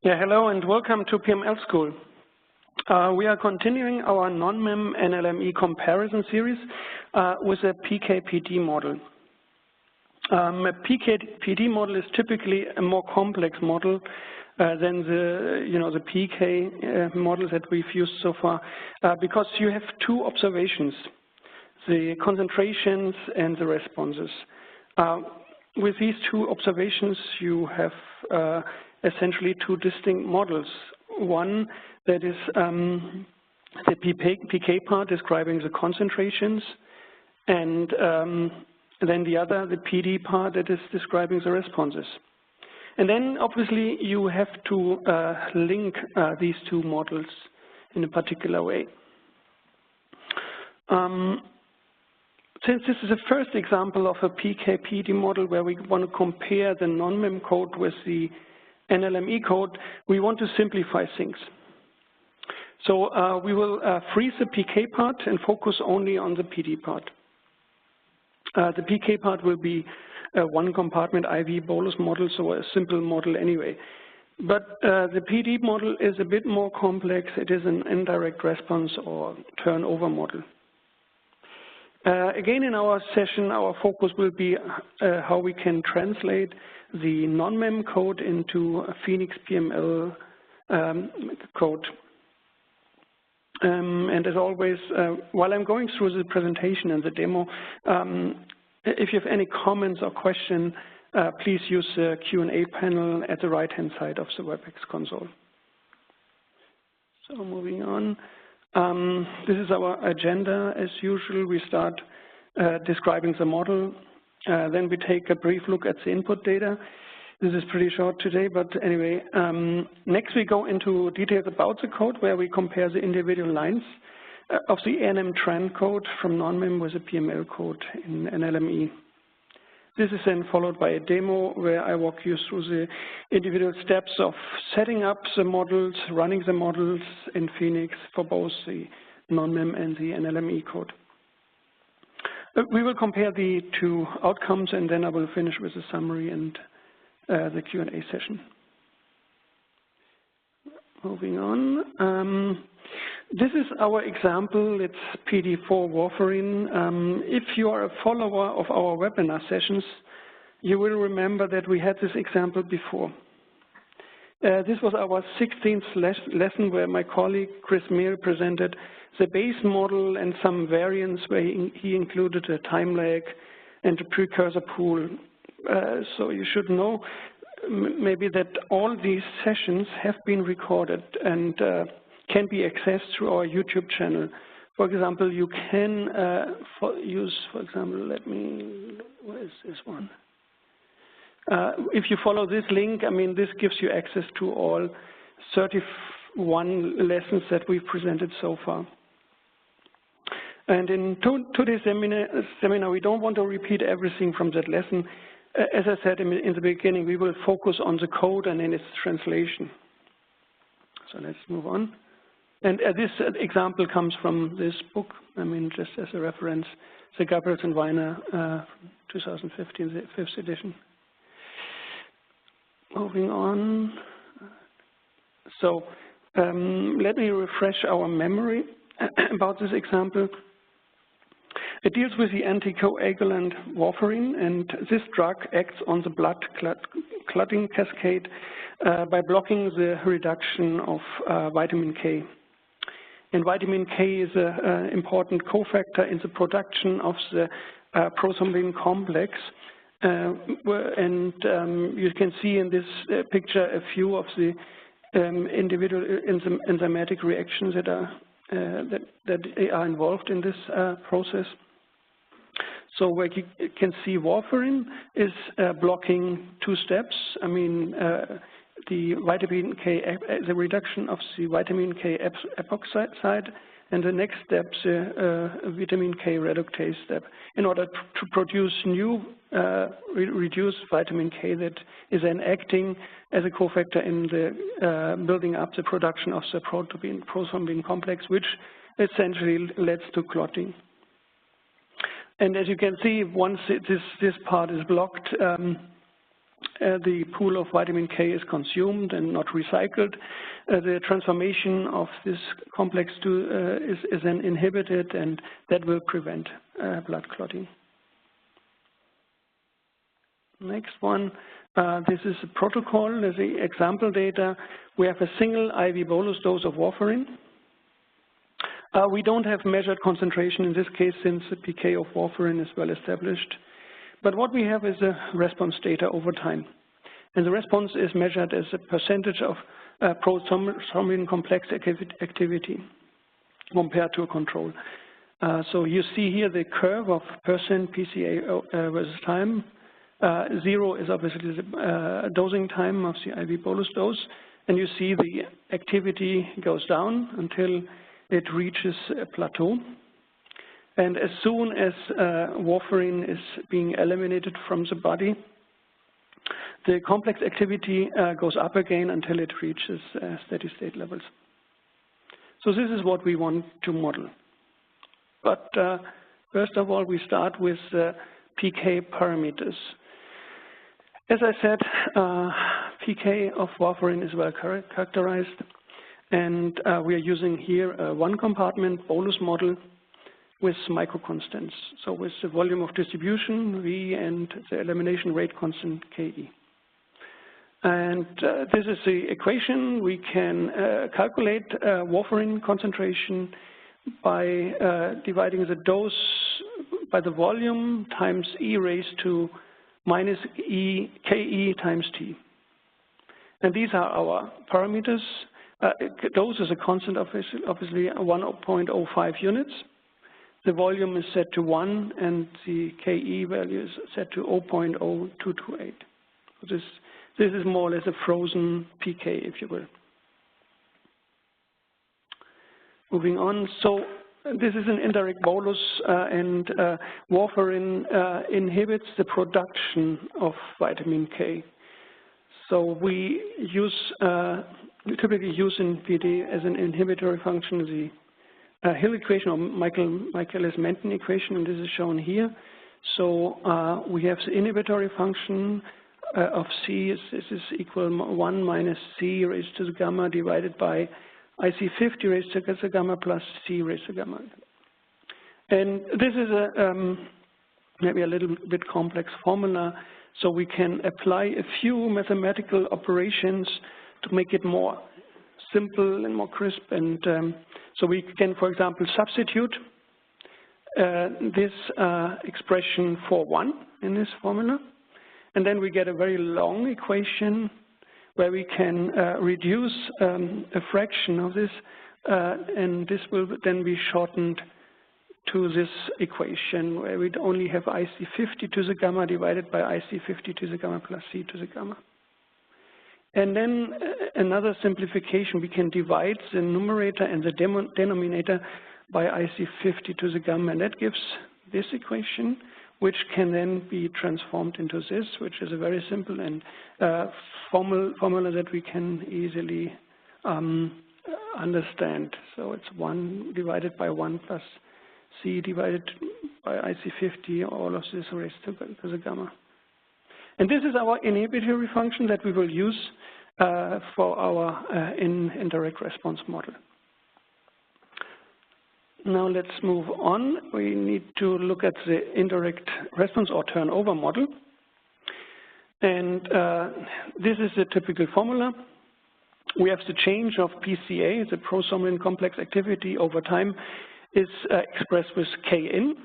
Yeah, hello and welcome to PML School. We are continuing our non-MEM NLME comparison series with a PK/PD model. A PK/PD model is typically a more complex model than the PK models that we've used so far, because you have two observations: the concentrations and the responses. With these two observations, you have essentially two distinct models. One that is the PK part describing the concentrations, and then the other, the PD part, that is describing the responses. And then obviously you have to link these two models in a particular way. Since this is the first example of a PK/PD model where we want to compare the non-MEM code with the NLME code, we want to simplify things. So we will freeze the PK part and focus only on the PD part. The PK part will be a one-compartment IV bolus model, so a simple model anyway. But the PD model is a bit more complex. It is an indirect response or turnover model. Again, in our session, our focus will be how we can translate the non-MEM code into a Phoenix PML code. And as always, while I'm going through the presentation and the demo, if you have any comments or questions, please use the Q&A panel at the right-hand side of the WebEx console. So moving on. This is our agenda. As usual, we start describing the model. Then we take a brief look at the input data. This is pretty short today, but anyway. Next, we go into details about the code, where we compare the individual lines of the ANM trend code from non-MEM with the PML code in NLME. This is then followed by a demo where I walk you through the individual steps of setting up the models, running the models in Phoenix for both the non-MEM and the NLME code. We will compare the two outcomes, and then I will finish with a summary and the Q&A session. Moving on. This is our example. It's PD4 Warfarin. If you are a follower of our webinar sessions, you will remember that we had this example before. This was our 16th lesson where my colleague Chris Mehl presented the base model and some variants where he included a time lag and a precursor pool. So you should know maybe that all these sessions have been recorded and can be accessed through our YouTube channel. For example, you can use, for example, where is this one? If you follow this link, I mean, this gives you access to all 31 lessons that we've presented so far. And in today's seminar, we don't want to repeat everything from that lesson. As I said in the beginning, we will focus on the code and in its translation. So let's move on. And this example comes from this book, I mean, just as a reference, the Gabrielsson Weiner 2015, the 5th edition. Moving on. So let me refresh our memory about this example. It deals with the anticoagulant Warfarin, and this drug acts on the blood clotting cascade by blocking the reduction of vitamin K. And vitamin K is an important cofactor in the production of the prothrombin complex. And you can see in this picture a few of the individual enzymatic reactions that are involved in this process. So where you can see Warfarin is blocking two steps. I mean, the vitamin K, the reduction of the vitamin K epoxide, and the next step, the vitamin K reductase step, in order to produce new reduced vitamin K that is then acting as a cofactor in the building up the production of the prothrombin complex, which essentially leads to clotting. And as you can see, once this part is blocked, the pool of vitamin K is consumed and not recycled. The transformation of this complex is then inhibited, and that will prevent blood clotting. Next one, this is a protocol. There's the example data. We have a single IV bolus dose of warfarin. We don't have measured concentration in this case since the PK of warfarin is well established. But what we have is a response data over time. And the response is measured as a percentage of prothrombin complex activity compared to a control. So you see here the curve of percent PCA versus time. 0 is obviously the dosing time of the IV bolus dose. And you see the activity goes down until it reaches a plateau. And as soon as warfarin is being eliminated from the body, the complex activity goes up again until it reaches steady state levels. So this is what we want to model. But first of all, we start with PK parameters. As I said, PK of warfarin is well characterized, and we are using here a one-compartment bolus model with microconstants. So with the volume of distribution, V, and the elimination rate constant, KE. And this is the equation. We can calculate warfarin concentration by dividing the dose by the volume times E raised to minus KE times T. And these are our parameters. Dose is a constant, obviously 1.05 units. The volume is set to 1, and the KE value is set to 0.0228. This is more or less a frozen PK, if you will. Moving on, so this is an indirect bolus, and warfarin inhibits the production of vitamin K. So we typically use in PD as an inhibitory function the Hill equation, or Michaelis-Menten equation, and this is shown here. So we have the inhibitory function of C. This is equal 1 minus C raised to the gamma divided by IC50 raised to the gamma plus C raised to gamma. And this is maybe a little bit complex formula, so we can apply a few mathematical operations to make it more simple and more crisp. And so we can, for example, substitute this expression for 1 in this formula. And then we get a very long equation where we can reduce a fraction of this, and this will then be shortened to this equation where we'd only have IC50 to the gamma divided by IC50 to the gamma plus C to the gamma. And then another simplification, we can divide the numerator and the denominator by IC50 to the gamma, and that gives this equation, which can then be transformed into this, which is a very simple and formula that we can easily understand. So it's 1 divided by 1 plus C divided by IC50, all of this raised to the gamma. And this is our inhibitory function that we will use for our indirect response model. Now let's move on. We need to look at the indirect response or turnover model. And this is a typical formula. We have the change of PCA, the prothrombin complex activity over time, is expressed with Kn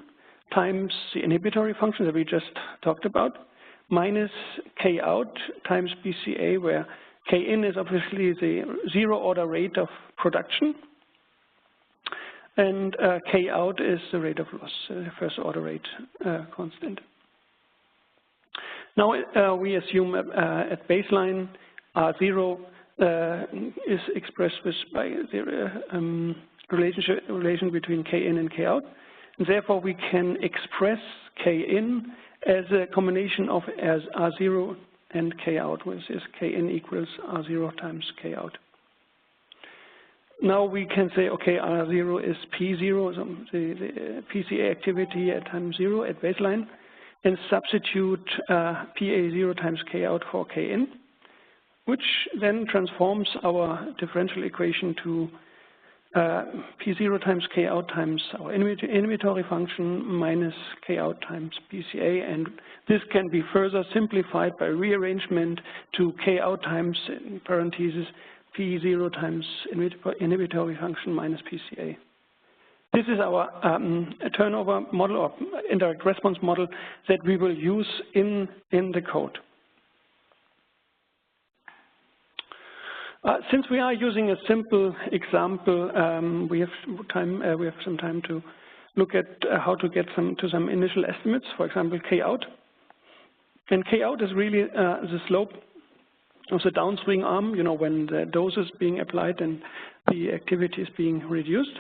times the inhibitory function that we just talked about, minus Kout times PCA, where Kn is obviously the zero-order rate of production, and Kout is the rate of loss, first-order rate constant. Now we assume at baseline R0 is expressed with by the relation between Kn and Kout, and therefore we can express Kn as a combination of as R0 and Kout, which is Kn equals R0 times Kout. Now we can say, okay, R0 is P0, so the PCA activity at time 0 at baseline, and substitute PA0 times K out for K in, which then transforms our differential equation to P0 times K out times our inhibitory function minus K out times PCA, and this can be further simplified by rearrangement to K out times, in parentheses, P0 times inhibitory function minus PCA. This is our turnover model or indirect response model that we will use in the code. Since we are using a simple example, we have some time to look at how to get to some initial estimates. For example, K out, and K out is really the slope of the downswing arm. You know, when the dose is being applied and the activity is being reduced.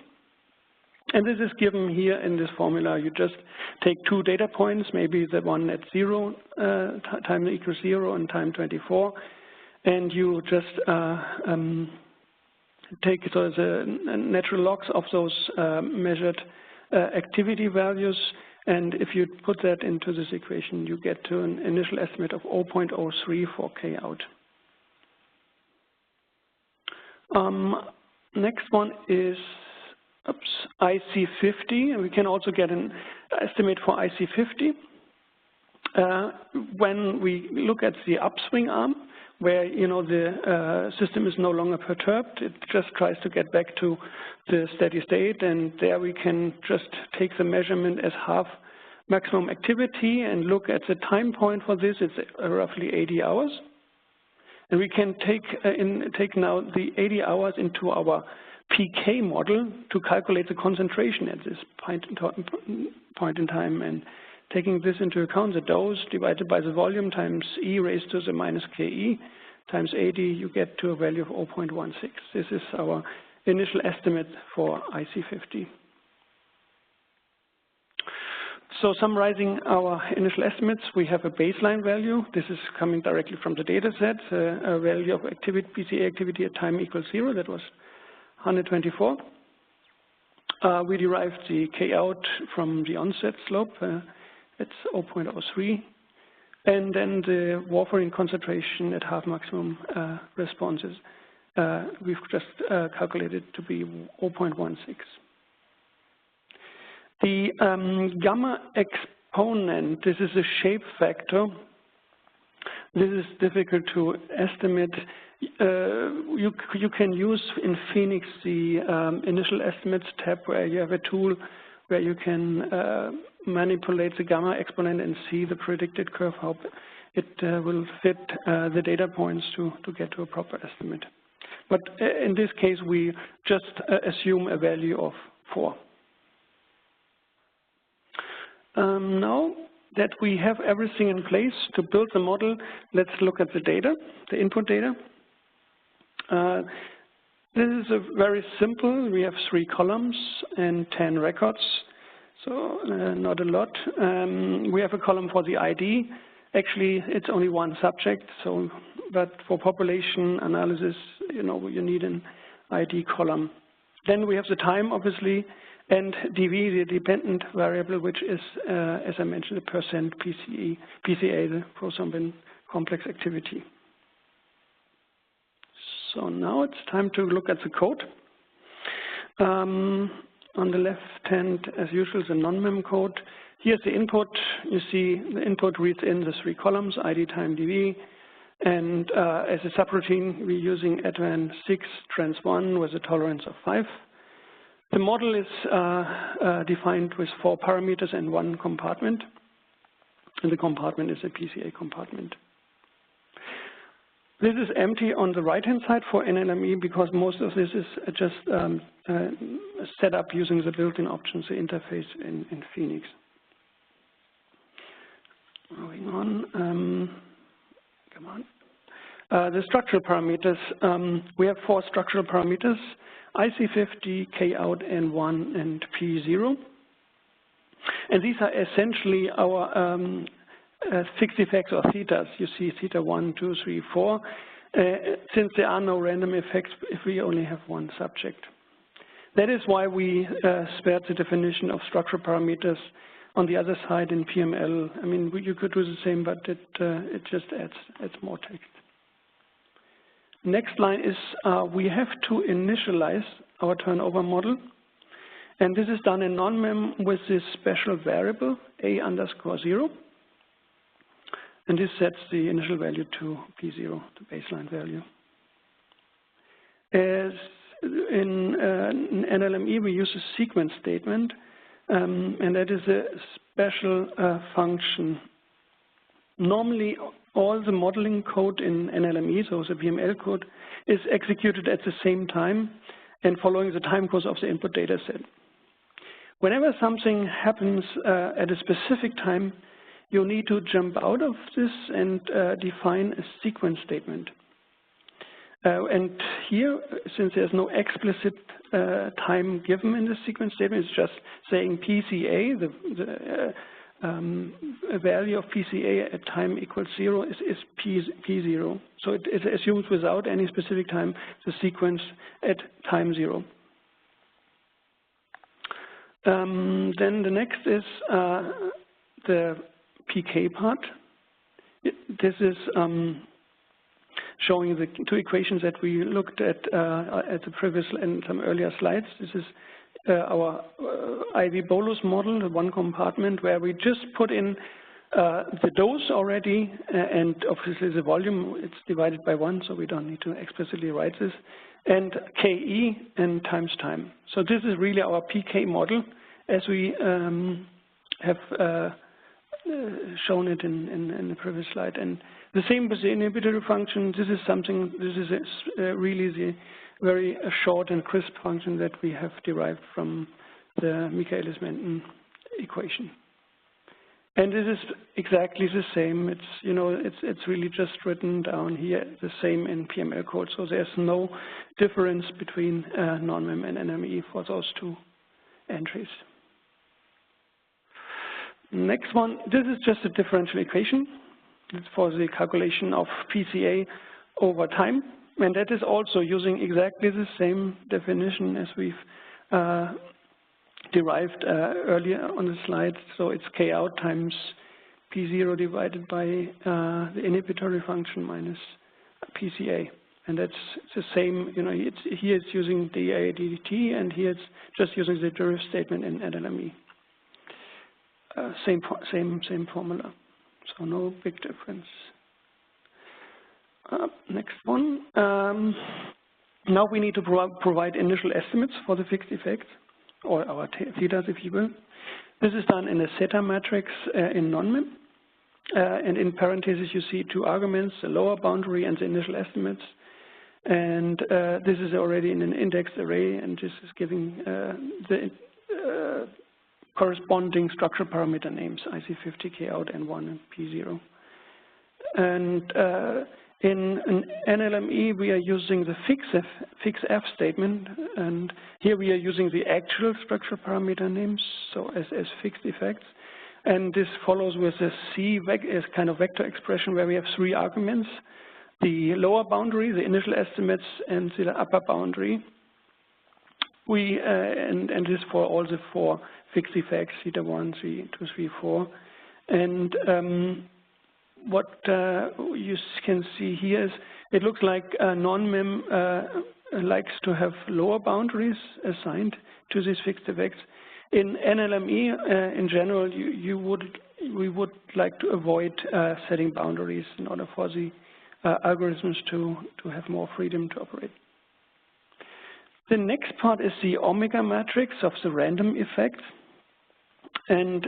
And this is given here in this formula. You just take two data points, maybe the one at 0, time equals 0 and time 24. And you just take the natural logs of those measured activity values, and if you put that into this equation, you get to an initial estimate of 0.03 for K out. Next one is IC50, and we can also get an estimate for IC50 when we look at the upswing arm, where the system is no longer perturbed. It just tries to get back to the steady state, and there we can just take the measurement as half maximum activity and look at the time point for this. It's roughly 80 hours. And we can take now the 80 hours into our PK model to calculate the concentration at this point in time, and taking this into account, the dose divided by the volume times E raised to the minus KE times 80, you get to a value of 0.16. This is our initial estimate for IC50. So summarizing our initial estimates, we have a baseline value. This is coming directly from the data set, a value of PCA activity at time equals 0. That was 124. We derived the K out from the onset slope. It's 0.03. And then the Warfarin concentration at half maximum responses, we've just calculated to be 0.16. The gamma exponent, this is a shape factor. This is difficult to estimate. You can use in Phoenix the initial estimates tab, where you have a tool where you can manipulate the gamma exponent and see the predicted curve, how it will fit the data points to get to a proper estimate. But in this case, we just assume a value of 4. Now that we have everything in place to build the model, let's look at the data, the input data. This is very simple. We have 3 columns and 10 records, so not a lot. We have a column for the ID. Actually, it's only one subject, so but for population analysis, you need an ID column. Then we have the time, obviously, and DV, the dependent variable, which is, as I mentioned, the percent PCA, the prothrombin complex activity. So now it's time to look at the code. On the left hand, as usual, the non-mem code. Here's the input. You see the input reads in the 3 columns, ID, time, DV. And as a subroutine, we're using advan 6 trans 1 with a tolerance of 5. The model is defined with 4 parameters and 1 compartment. And the compartment is a PCA compartment. This is empty on the right-hand side for NLME because most of this is just set up using the built-in options, the interface in Phoenix. Moving on. Come on. The structural parameters. We have 4 structural parameters: IC50, K out, N1, and P0. And these are essentially our fixed effects or thetas. You see theta 1, 2, 3, 4. Since there are no random effects if we only have one subject. That is why we spared the definition of structural parameters on the other side in PML, I mean, you could do the same, but it just adds more text. Next line is we have to initialize our turnover model. And this is done in non-mem with this special variable, a_0. And this sets the initial value to P0, the baseline value. As in NLME, we use a sequence statement, and that is a special function. Normally, all the modeling code in NLME, so the PML code, is executed at the same time and following the time course of the input data set. Whenever something happens at a specific time, you need to jump out of this and define a sequence statement. And here, since there's no explicit time given in the sequence statement, it's just saying PCA, the value of PCA at time equals 0 is P0. So it assumes without any specific time the sequence at time 0. Then the next is the PK part. This is showing the two equations that we looked at the previous and some earlier slides. This is our IV-bolus model, the one compartment where we just put in the dose already, and obviously the volume, it's divided by 1, so we don't need to explicitly write this, and KE and times time. So this is really our PK model as we have shown it in the previous slide. And the same with the inhibitory function. This is something, this is really the very short and crisp function that we have derived from the Michaelis-Menten equation. And this is exactly the same. It's, you know, it's really just written down here, the same in PML code. So there's no difference between non-mem and NME for those two entries. Next one, this is just a differential equation. It's for the calculation of PCA over time. And that is also using exactly the same definition as we've derived earlier on the slide. So it's Kout times P0 divided by the inhibitory function minus PCA. And that's the same, you know, here it's using dA/dt, and here it's just using the derivative statement in NLME. Same formula, so no big difference. Next one. Now we need to provide initial estimates for the fixed effects, or our thetas, if you will. This is done in a zeta matrix in non-mem. And in parentheses, you see two arguments, the lower boundary and the initial estimates. And this is already in an indexed array, and this is giving the corresponding structural parameter names, IC50, Kout, N1, and P0. And in an NLME, we are using the fixF statement, and here we are using the actual structural parameter names, so as fixed effects. And this follows with a C as kind of vector expression where we have three arguments: the lower boundary, the initial estimates, and the upper boundary. We and this for all the four fixed effects, theta 1, 3, 2, 3, 4. And what you can see here is it looks like non-mem likes to have lower boundaries assigned to these fixed effects. In NLME, in general, we would like to avoid setting boundaries in order for the algorithms to have more freedom to operate. The next part is the omega matrix of the random effect. And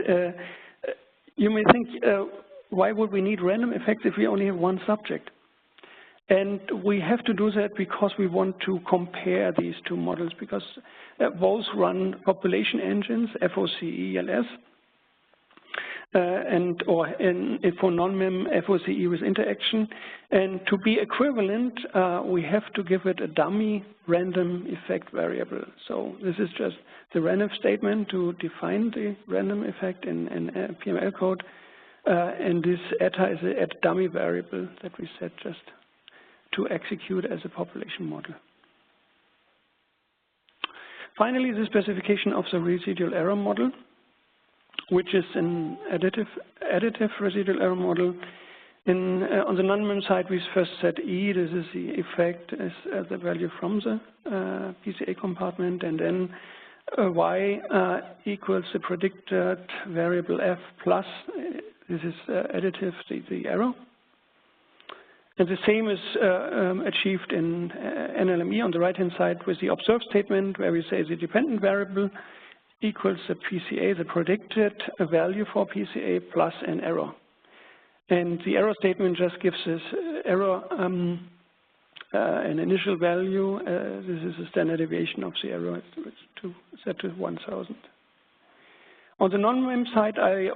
you may think, why would we need random effects if we only have one subject? And we have to do that because we want to compare these two models, because both run population engines, FOCE, ELS, or for non-mem, FOCE with interaction. And to be equivalent, we have to give it a dummy random effect variable. So this is just the random statement to define the random effect in PML code. And this eta is a dummy variable that we set just to execute as a population model. Finally, the specification of the residual error model. which is an additive residual error model. On the non-mem side, we first set E, this is the effect as the value from the PCA compartment, and then Y equals the predicted variable F plus, this is additive, the error. And the same is achieved in NLME on the right-hand side with the observed statement, where we say the dependent variable equals the PCA, the predicted value for PCA plus an error. And the error statement just gives us error an initial value. This is a standard deviation of the error. It's set to 1,000. On the non-mem side, I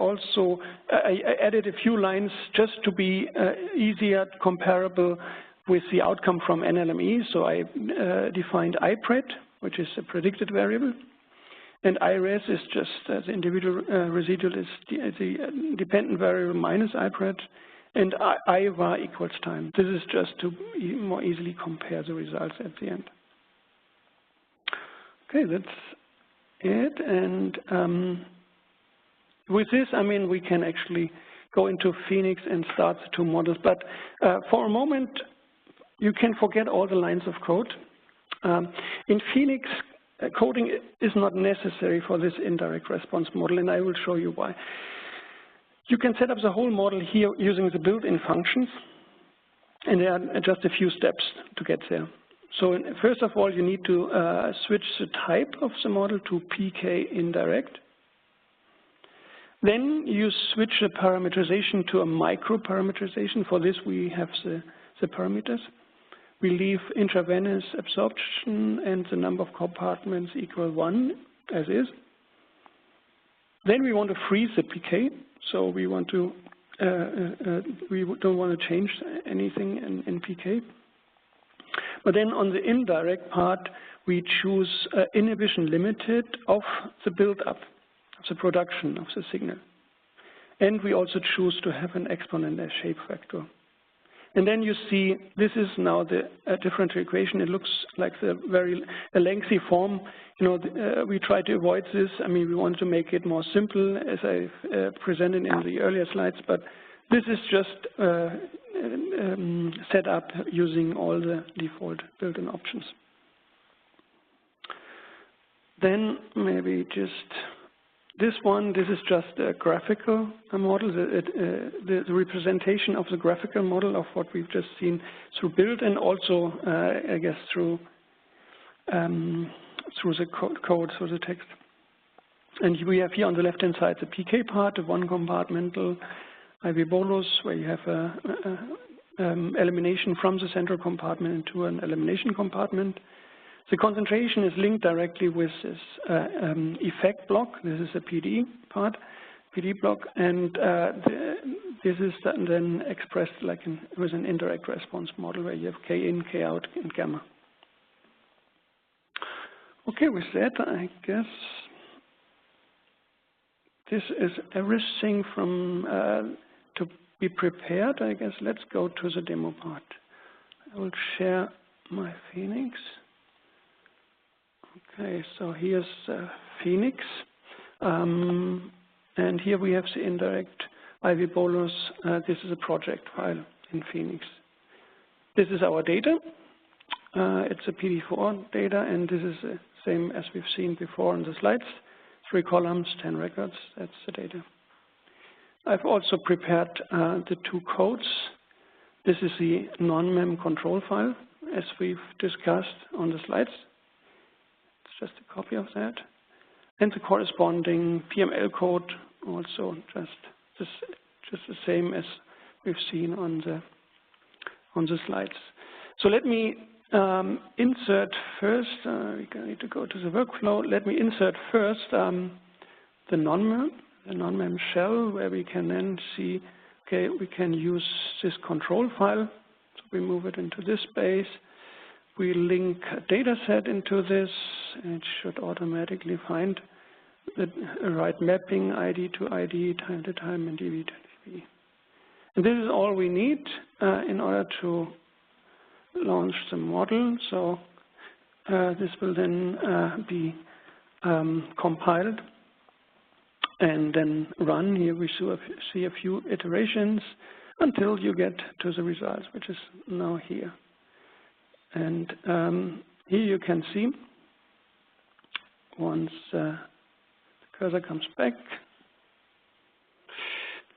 added a few lines just to be easier comparable with the outcome from NLME. So I defined IPRED, which is a predicted variable. And IRES is just the individual residual is the dependent variable minus IPRED, and IVAR equals time. This is just to more easily compare the results at the end. Okay, that's it. And with this, I mean, we can actually go into Phoenix and start the two models. But for a moment, you can forget all the lines of code. In Phoenix, coding is not necessary for this indirect response model, and I will show you why. You can set up the whole model here using the built-in functions, and there are just a few steps to get there. So first of all, you need to switch the type of the model to PK indirect. Then you switch the parameterization to a micro-parameterization. For this, we have the parameters. We leave intravenous absorption and the number of compartments equal 1 as is. Then we want to freeze the PK, so we want to we don't want to change anything in PK. But then on the indirect part, we choose inhibition limited of the build-up, of the production of the signal, and we also choose to have an exponent as shape factor. And then you see, this is now the differential equation. It looks like a lengthy form. You know, we try to avoid this. I mean, we want to make it more simple, as I presented in the earlier slides. But this is just set up using all the default built-in options. Then maybe just this one, this is just a graphical model, the representation of the graphical model of what we've just seen through build and also, I guess, through the code, through the text. And we have here on the left-hand side the PK part, the one-compartmental IV-bolus, where you have elimination from the central compartment into an elimination compartment. The concentration is linked directly with this effect block. This is a PD part, PD block, and this is then expressed like with an indirect response model where you have K in, K out, and gamma. Okay, with that, I guess this is everything from to be prepared. I guess let's go to the demo part. I will share my Phoenix. Okay, so here's Phoenix, and here we have the indirect IV-bolus. This is a project file in Phoenix. This is our data. It's a PD4 data, and this is the same as we've seen before on the slides. 3 columns, 10 records, that's the data. I've also prepared the 2 codes. This is the non-mem control file, as we've discussed on the slides. Just a copy of that, and the corresponding PML code, also just the same as we've seen on the slides. So let me insert first. We need to go to the workflow. Let me insert first the non-mem shell, where we can then see. Okay, we can use this control file. So we move it into this space. We link a data set into this, and it should automatically find the right mapping, ID to ID, time to time, and DV to DV. And this is all we need in order to launch the model. So this will then be compiled. and then run. Here we see a few iterations until you get to the results, which is now here. And here you can see, once the cursor comes back,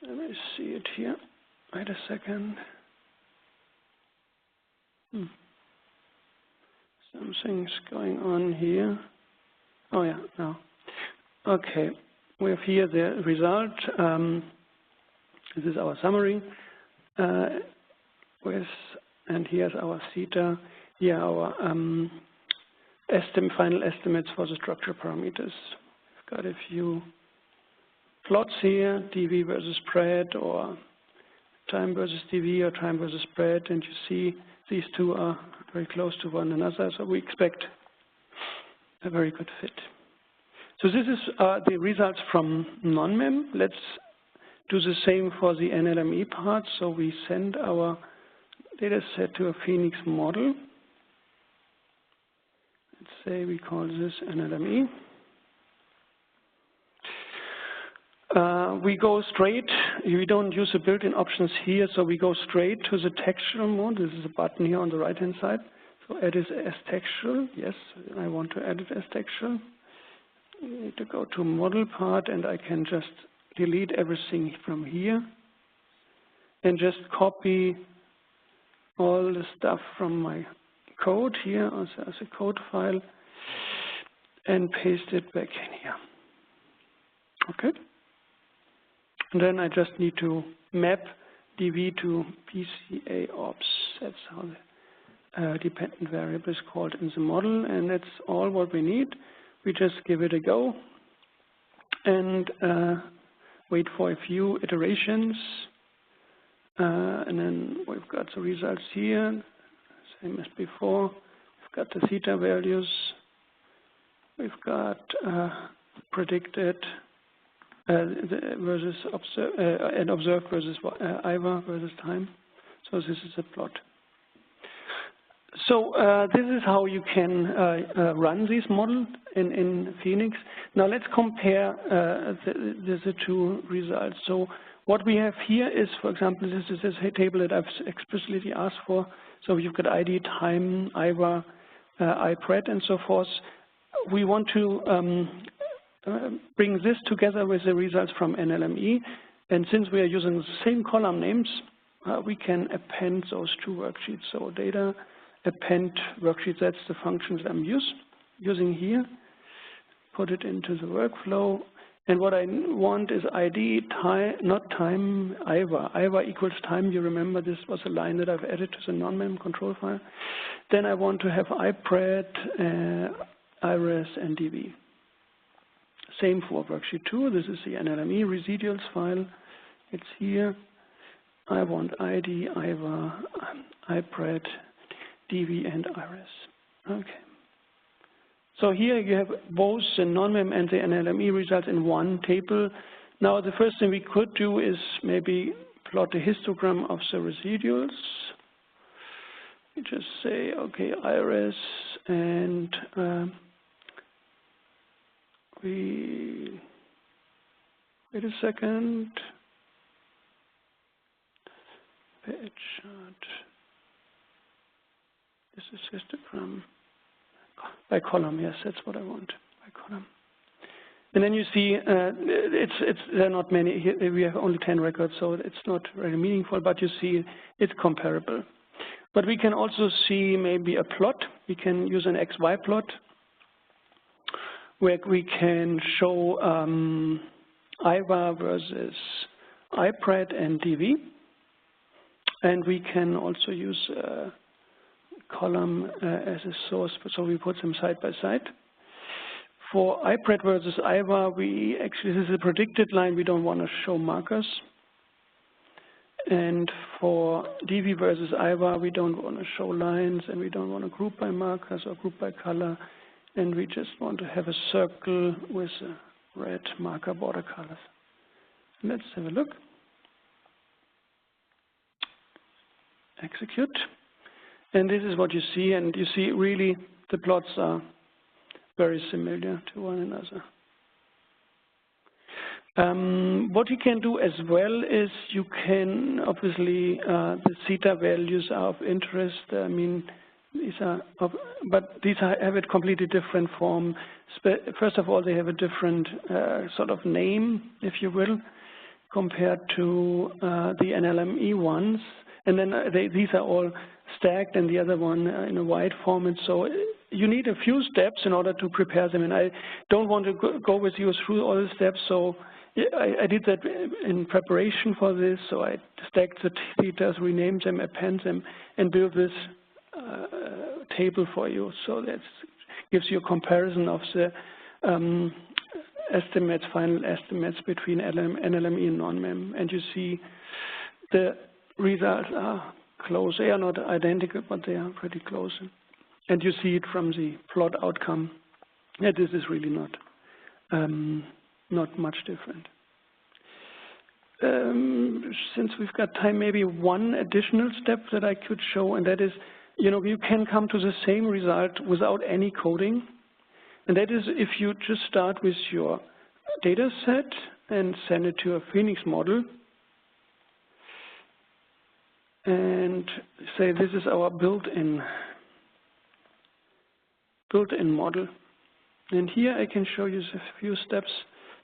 let me see it here. Wait a second. Something's going on here. Oh yeah, now. Okay, we have here the result. This is our summary. And here's our theta. Here our final estimates for the structure parameters. We've got a few plots here, dV versus spread, or time versus dV, or time versus spread, and you see these two are very close to one another, so we expect a very good fit. So this is the results from non-mem. Let's do the same for the NLME part. So we send our data set to a Phoenix model. Let's say we call this NLME. We go straight, we don't use the built-in options here, so we go straight to the textual mode. This is a button here on the right-hand side. So edit as textual. Yes, I want to edit as textual. I need to go to model part, and I can just delete everything from here and just copy all the stuff from my code here as a code file and paste it back in here. Okay. And then I just need to map dv to PCA ops. That's how the dependent variable is called in the model, and that's all what we need. We just give it a go and wait for a few iterations, and then we've got the results here, same as before. We've got the theta values. We've got predicted versus and observed versus IVA versus time. So this is a plot. So this is how you can run this model in Phoenix. Now let's compare the two results. So what we have here is, for example, this is a table that I've explicitly asked for. So you've got ID, time, IVA, IPRED, and so forth. We want to bring this together with the results from NLME. And since we are using the same column names, we can append those two worksheets. So data append worksheet, that's the functions I'm using here. Put it into the workflow. And what I want is ID, time, not time, IVA. IVA equals time. You remember this was a line that I've added to the non-mem control file. Then I want to have IPRED, IRIS, and DV. Same for worksheet 2. This is the NLME residuals file. It's here. I want ID, IVA, IPRED, DV, and IRIS. Okay. So here you have both the non-mem and the NLME results in one table. Now the first thing we could do is maybe plot a histogram of the residuals. We just say, okay, IRIS, and we wait a second. Page chart. This is histogram. By column, yes, that's what I want, by column. And then you see, there are not many, here we have only 10 records, so it's not very meaningful, but you see it's comparable. But we can also see maybe a plot. We can use an XY plot, where we can show IVA versus IPRED and DV. And we can also use column as a source, so we put them side by side. For IPRED versus IVA, this is a predicted line, we don't want to show markers. And for DV versus IVA, we don't want to show lines, and we don't want to group by markers or group by color, and we just want to have a circle with red marker border colors. Let's have a look. Execute. And this is what you see, and you see really the plots are very similar to one another. What you can do as well is you can, obviously, the theta values are of interest. I mean, these are, but these have a completely different form. First of all, they have a different sort of name, if you will, compared to the NLME ones. And then these are all stacked, and the other one in a wide format. So you need a few steps in order to prepare them. And I don't want to go with you through all the steps. So I did that in preparation for this. So I stacked the thetas, renamed them, append them, and built this table for you. So that gives you a comparison of the estimates, final estimates between NLME and non-MEM. And you see the results are close. They are not identical, but they are pretty close. And you see it from the plot outcome that this is really not much different. Since we've got time, maybe one additional step that I could show, and that is, you can come to the same result without any coding. And that is if you just start with your data set and send it to a Phoenix model and say this is our built-in model. And here I can show you a few steps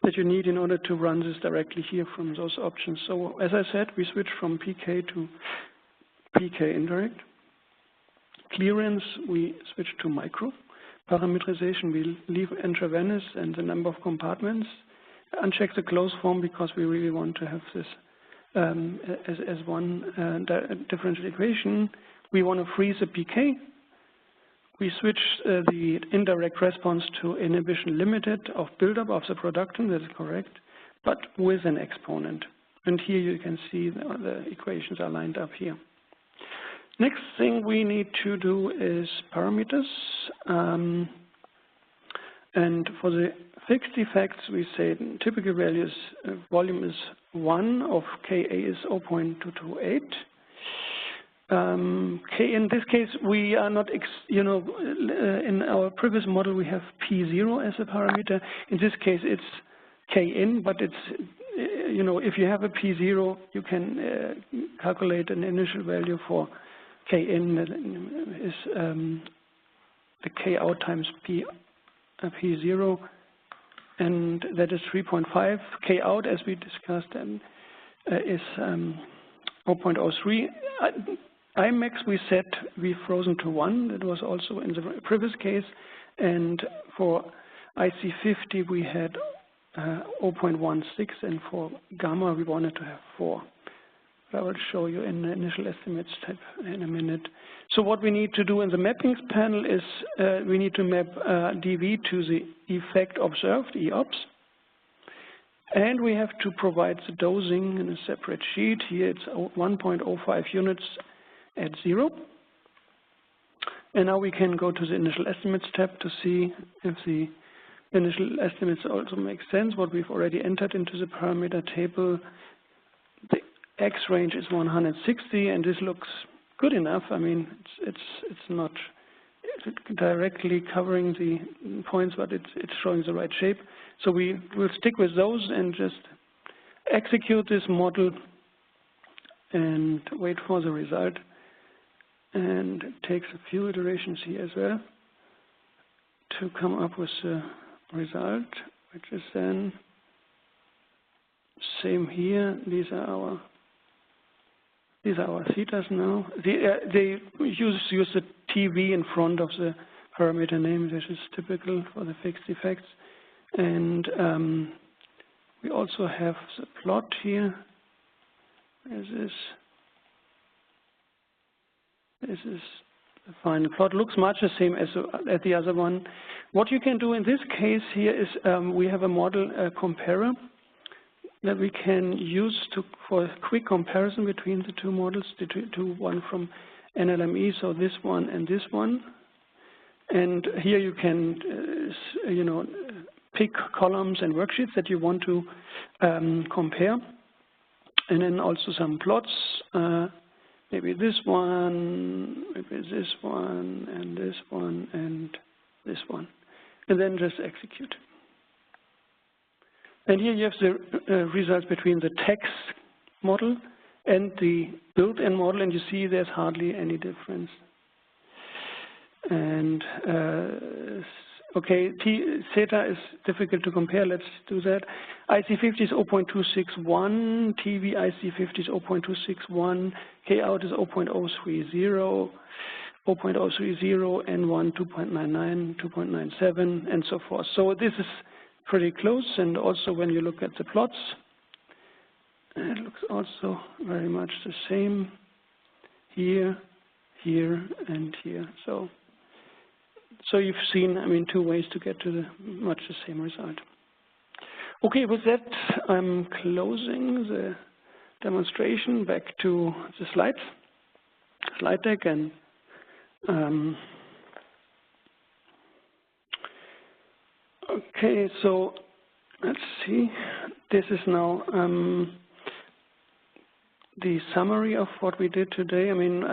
that you need in order to run this directly here from those options. So as I said, we switch from PK to PK indirect. Clearance, we switch to micro. Parameterization, we leave intravenous and the number of compartments. Uncheck the closed form because we really want to have this as one differential equation. We want to freeze the PK. We switch the indirect response to inhibition limited of buildup of the productin, that is correct, but with an exponent. And here you can see the equations are lined up here. Next thing we need to do is parameters. And for the fixed effects, we say typical values, volume is 1 of Ka is 0.228. In this case, we are not, in our previous model, we have P0 as a parameter. In this case, it's Kn, but it's, if you have a P0, you can calculate an initial value for Kn that is the Kout times P0, and that is 3.5. Kout, as we discussed, is 0.03. Imax we've frozen to 1. That was also in the previous case, and for IC50 we had 0.16, and for gamma we wanted to have 4. I will show you in the initial estimates tab in a minute. So what we need to do in the mappings panel is we need to map dV to the effect observed, EOBS. And we have to provide the dosing in a separate sheet. Here it's 1.05 units at 0. And now we can go to the initial estimates tab to see if the initial estimates also make sense, what we've already entered into the parameter table. The X range is 160, and this looks good enough. I mean, it's not directly covering the points, but it's showing the right shape. So we will stick with those and just execute this model and wait for the result. And it takes a few iterations here as well to come up with the result, which is then same here. These are our thetas now. They use the TV in front of the parameter name. This is typical for the fixed effects. And we also have the plot here. This is the final plot. Looks much the same as the other one. What you can do in this case here is we have a model comparer that we can use for a quick comparison between the two models, one from NLME, so this one and this one. And here you can, pick columns and worksheets that you want to compare. And then also some plots, maybe this one, maybe this one, and this one, and this one. And then just execute. And here you have the results between the text model and the built-in model, and you see there's hardly any difference. And okay, theta is difficult to compare. Let's do that. IC50 is 0.261, TV IC50 is 0.261, Kout is 0.030, 0.030, N1 2.99, 2.97, and so forth. So this is pretty close, and also when you look at the plots, it looks also very much the same here, here, and here. So you've seen, I mean, two ways to get to much the same result. Okay, with that, I'm closing the demonstration. Back to the slide deck, and okay, so let's see. This is now the summary of what we did today. I mean,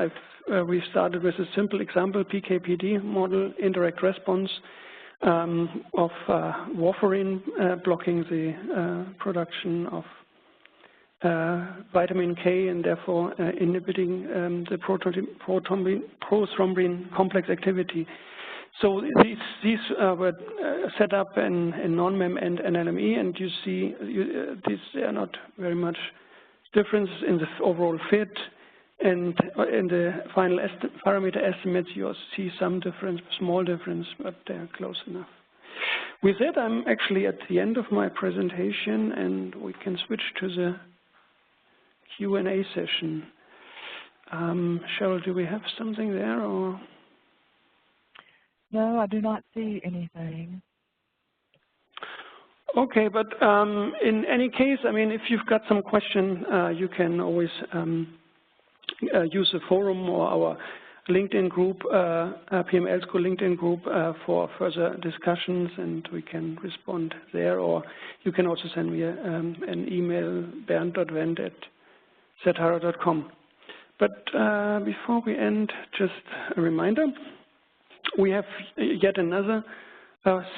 we started with a simple example, PK/PD model, indirect response of Warfarin blocking the production of vitamin K and therefore inhibiting the prothrombin complex activity. So these were set up in non-MEM and NLME, and you see these are not very much difference in the overall fit, and in the final parameter estimates you also see some difference, small difference, but they're close enough. With that, I'm actually at the end of my presentation, and we can switch to the Q&A session. Cheryl, do we have something there, or? No, I do not see anything. Okay, but in any case, I mean, if you've got some question, you can always use the forum or our LinkedIn group, PML School LinkedIn group for further discussions, and we can respond there. Or you can also send me an email, bernd.wendt@certara.com. But before we end, just a reminder, we have yet another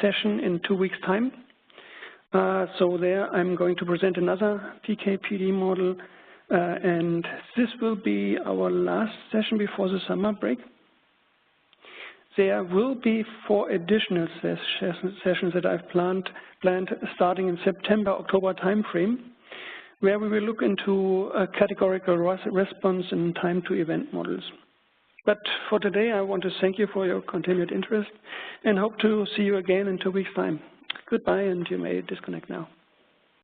session in 2 weeks' time. So there I'm going to present another PK/PD model, and this will be our last session before the summer break. There will be 4 additional sessions that I've planned starting in September, October timeframe, where we will look into a categorical response and time to event models. But for today, I want to thank you for your continued interest and hope to see you again in 2 weeks' time. Goodbye, and you may disconnect now.